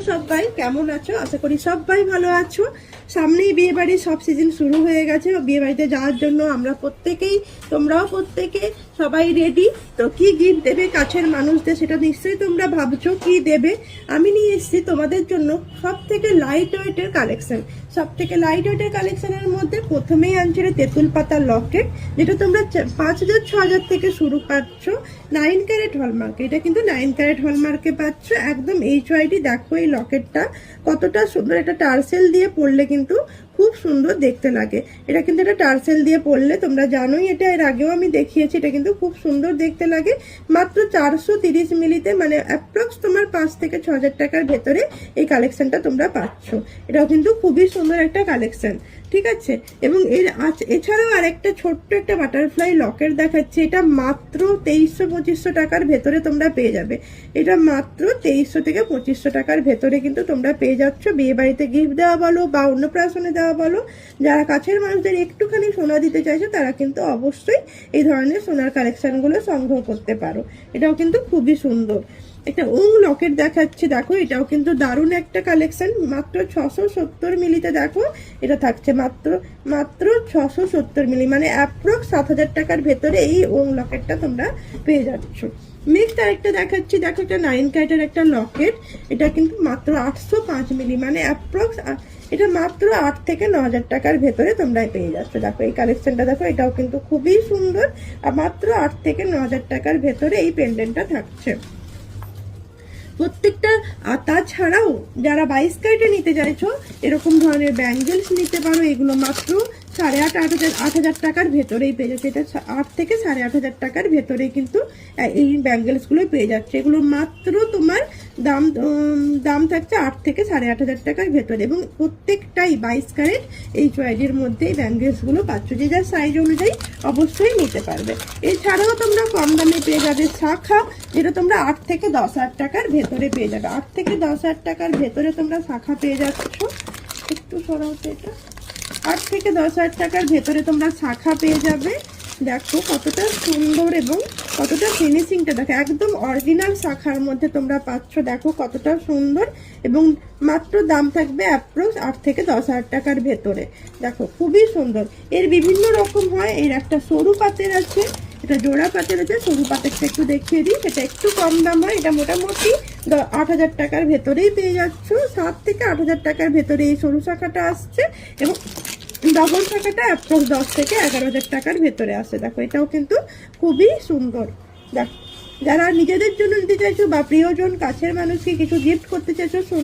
সবাই, কেমন আছো? আশা করি সবাই ভালো আছো। সামনেই বিয়ে বাড়ির সব সিজন শুরু হয়ে গেছে। বিয়ে বাড়িতে যাওয়ার জন্য আমরা প্রত্যেকেই, তোমরাও প্রত্যেকে সবাই রেডি। তো কি গিফট দেবে কাছের মানুষদের সেটা নিশ্চয়ই তোমরা ভাবছো কি দেবে। আমি নিয়ে এসেছি তোমাদের জন্য সব থেকে লাইট ওয়েটের কালেকশন। সব থেকে লাইট ওয়েটের কালেকশনের মধ্যে প্রথমেই আনছে তেঁতুল পাতার লকেট, যেটা তোমরা 5,000-6,000 থেকে শুরু পাচ্ছ 9 ক্যারেট হলমার্কে। এটা কিন্তু 9 ক্যারেট হলমার্কে পাচ্ছ, একদম HYD। দেখো এই লকেটটা কতটা সুন্দর, এটা টার্সেল দিয়ে পরলে কিন্তু খুব সুন্দর দেখতে লাগে। এটা কিন্তু এটা টার্সেল দিয়ে পরলে তোমরা জানোই, এটা এর আগেও আমি দেখিয়েছি, এটা কিন্তু খুব সুন্দর দেখতে লাগে। মাত্র 430 মিলিতে, মানে অ্যাপ্রক্স তোমার 5 থেকে 6,000 টাকার ভেতরে এই কালেকশনটা তোমরা পাচ্ছ। এটাও কিন্তু খুবই সুন্দর একটা কালেকশন, ঠিক আছে। এবং এছাড়াও আরেকটা ছোট্ট একটা বাটারফ্লাই লকেট দেখাচ্ছে। এটা মাত্র 2300-2500 টাকার ভেতরে তোমরা পেয়ে যাবে। এটা মাত্র 2300 থেকে 2500 টাকার ভেতরে কিন্তু তোমরা পেয়ে যাচ্ছ। বিয়ে বাড়িতে গিফট দেওয়া বলো বা অন্নপ্রাশনে দেওয়া বলো, যারা কাছের মানুষদের একটুখানি সোনা দিতে চাইছো তারা কিন্তু অবশ্যই এই ধরনের সোনার কালেকশনগুলো সংগ্রহ করতে পারো। এটাও কিন্তু খুবই সুন্দর। একটা লকেট দেখাচ্ছি, দেখো এটাও কিন্তু দারুণ একটা কালেকশন। মাত্র 670 মিলিতে দেখো এটা থাকছে, মাত্র 670 মিলি, মানে অ্যাপ্রক্স 7,000 টাকার ভেতরে এই লকেটটা তোমরা পেয়ে যাচ্ছ। নেক্সট আরেকটা দেখাচ্ছি, দেখো এটা 9 ক্যারেটের একটা লকেট। এটা কিন্তু মাত্র 805 মিলি, মানে অ্যাপ্রক্স এটা মাত্র 8 থেকে 9,000 টাকার ভেতরে তোমরা পেয়ে যাচ্ছ। দেখো এই কালেকশনটা দেখো, এটাও কিন্তু খুবই সুন্দর। আর মাত্র 8 থেকে 9,000 টাকার ভেতরে এই পেন্ডেন্টটা থাকছে প্রত্যেকটা। আর তাছাড়াও যারা 22 ক্যারেটে নিতে চাইছো এরকম ধরনের ব্যাঙ্গেলস নিতে পারো। এগুলো মাত্র 8,500 টাকার ভেতরেই পেয়ে যাচ্ছে। এটা 8 থেকে 8,500 টাকার ভেতরেই কিন্তু এই ব্যাঙ্গেলসগুলো পেয়ে যাচ্ছে। এগুলো মাত্র তোমার দাম থাকছে 8 থেকে 8,500 টাকার ভেতরে, এবং প্রত্যেকটাই 22 ক্যারেট HYDর মধ্যে এই ব্যাঙ্গেলসগুলো পাচ্ছ। যে যার সাইজ অনুযায়ী অবশ্যই নিতে পারবে। এছাড়াও তোমরা কম দামে পেয়ে যাবে শাখা, যেটা তোমরা 8 থেকে 10,000 টাকার ভেতরে পেয়ে যাবে। 8 থেকে 10,000 টাকার ভেতরে তোমরা শাখা পেয়ে যাচ্ছ। একটু সরাতে, এটা 8 থেকে 10,000 টাকার ভেতরে তোমরা শাখা পেয়ে যাবে। দেখো কতটা সুন্দর এবং কতটা ফিনিশিংটা দেখো, একদম অরিজিনাল শাখার মধ্যে তোমরা পাচ্ছ। দেখো কতটা সুন্দর, এবং মাত্র দাম থাকবে অ্যাপ্রক্স 8 থেকে 10,000 টাকার ভেতরে। দেখো খুবই সুন্দর। এর বিভিন্ন রকম হয়, এর একটা সরু পাতের আছে, এটা জোড়া পাতের আছে। সরু পাতেরটা একটু দেখিয়ে দিই, সেটা একটু কম দাম হয়। এটা মোটামুটি 8,000 টাকার ভেতরেই পেয়ে যাচ্ছ। 7 থেকে 8,000 টাকার ভেতরে এই সরু শাখাটা আসছে, এবং ডবল শাখাটা অ্যাপ্রক্স 10 থেকে 11,000 টাকার ভেতরে আসে। দেখো এটাও কিন্তু খুবই সুন্দর। দেখো যারা নিজেদের জন্য নিতে চাইছো বা প্রিয়জন কাছের মানুষকে কিছু গিফট করতে চাইছো